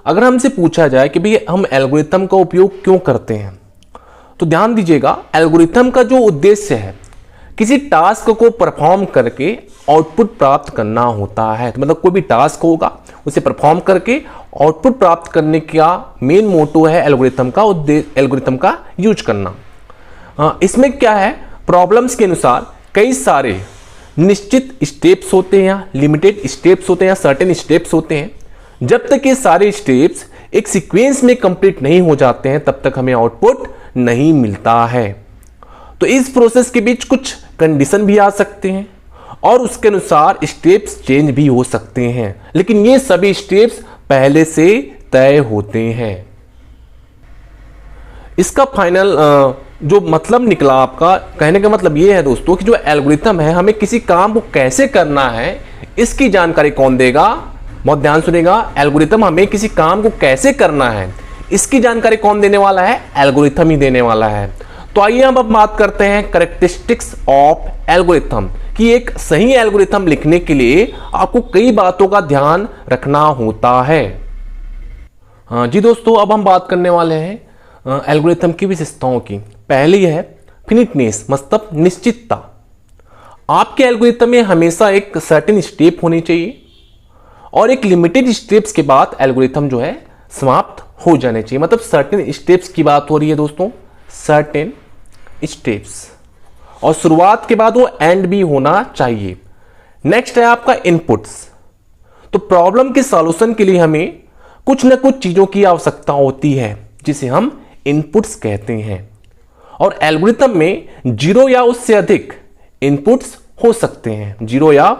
अगर हमसे पूछा जाए कि भाई हम एल्गोरिथम का उपयोग क्यों करते हैं, तो ध्यान दीजिएगा, एल्गोरिथम का जो उद्देश्य है किसी टास्क को परफॉर्म करके आउटपुट प्राप्त करना होता है। तो मतलब कोई भी टास्क होगा उसे परफॉर्म करके आउटपुट प्राप्त करने का मेन मोटो है एल्गोरिथम का उद्देश्य, एल्गोरिथम का यूज करना। इसमें क्या है, प्रॉब्लम्स के अनुसार कई सारे निश्चित स्टेप्स होते हैं, लिमिटेड स्टेप्स होते हैं, सर्टेन स्टेप्स होते हैं। जब तक ये सारे स्टेप्स एक सीक्वेंस में कंप्लीट नहीं हो जाते हैं तब तक हमें आउटपुट नहीं मिलता है। तो इस प्रोसेस के बीच कुछ कंडीशन भी आ सकते हैं और उसके अनुसार स्टेप्स चेंज भी हो सकते हैं, लेकिन ये सभी स्टेप्स पहले से तय होते हैं। इसका फाइनल जो मतलब निकला आपका, कहने का मतलब ये है दोस्तों कि जो एल्गोरिथम है हमें किसी काम को कैसे करना है इसकी जानकारी कौन देगा। बहुत ध्यान सुनेगा, एल्गोरिथम हमें किसी काम को कैसे करना है इसकी जानकारी कौन देने वाला है, एल्गोरिथम ही देने वाला है। तो आइए हम अब बात करते हैं कैरेक्टरिस्टिक्स ऑफ एल्गोरिथम कि एक सही एल्गोरिथम लिखने के लिए आपको कई बातों का ध्यान रखना होता है। हाँ जी दोस्तों, अब हम बात करने वाले हैं एल्गोरिथम की विशेषताओं की। पहली है फिनिटनेस, मतलब निश्चितता। आपके एल्गोरिथम में हमेशा एक सर्टेन स्टेप होनी चाहिए और एक लिमिटेड स्टेप्स के बाद एल्गोरिथम जो है समाप्त हो जाने चाहिए। मतलब सर्टेन स्टेप्स की बात हो रही है दोस्तों, सर्टेन स्टेप्स, और शुरुआत के बाद वो एंड भी होना चाहिए। नेक्स्ट है आपका इनपुट्स। तो प्रॉब्लम के सॉल्यूशन के लिए हमें कुछ ना कुछ चीजों की आवश्यकता होती है जिसे हम इनपुट्स कहते हैं, और एल्गोरिथम में 0 या उससे अधिक इनपुट्स हो सकते हैं, 0 या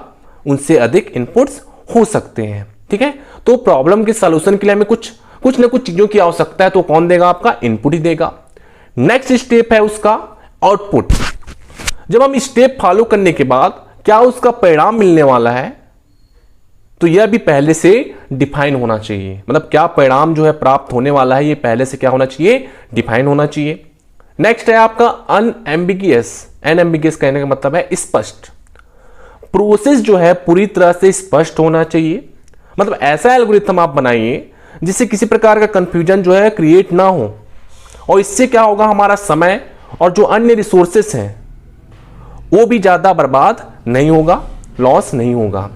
उनसे अधिक इनपुट्स हो सकते हैं। ठीक है, तो प्रॉब्लम के सॉल्यूशन के लिए हमें कुछ ना कुछ चीजों की आवश्यकता है, तो कौन देगा, आपका इनपुट ही देगा। नेक्स्ट स्टेप है उसका आउटपुट। जब हम स्टेप फॉलो करने के बाद क्या उसका परिणाम मिलने वाला है, तो यह भी पहले से डिफाइन होना चाहिए। मतलब क्या परिणाम जो है प्राप्त होने वाला है, यह पहले से क्या होना चाहिए, डिफाइन होना चाहिए। नेक्स्ट है आपका अनएम्बिगियस। अनएम्बिगियस कहने का मतलब है स्पष्ट। प्रोसेस जो है पूरी तरह से स्पष्ट होना चाहिए। मतलब ऐसा एल्गोरिथम आप बनाइए जिससे किसी प्रकार का कंफ्यूजन जो है क्रिएट ना हो, और इससे क्या होगा, हमारा समय और जो अन्य रिसोर्सेस हैं वो भी ज्यादा बर्बाद नहीं होगा, लॉस नहीं होगा।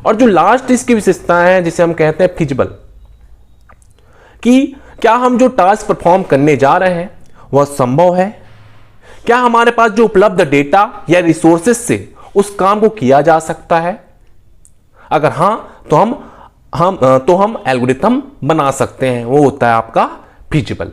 और जो लास्ट इसकी विशेषताएं हैं जिसे हम कहते हैं फिजिबल, कि क्या हम जो टास्क परफॉर्म करने जा रहे हैं वह संभव है, क्या हमारे पास जो उपलब्ध डेटा या रिसोर्सेस से उस काम को किया जा सकता है। अगर हां तो हम एल्गोरिथम बना सकते हैं, वो होता है आपका फिजिबल।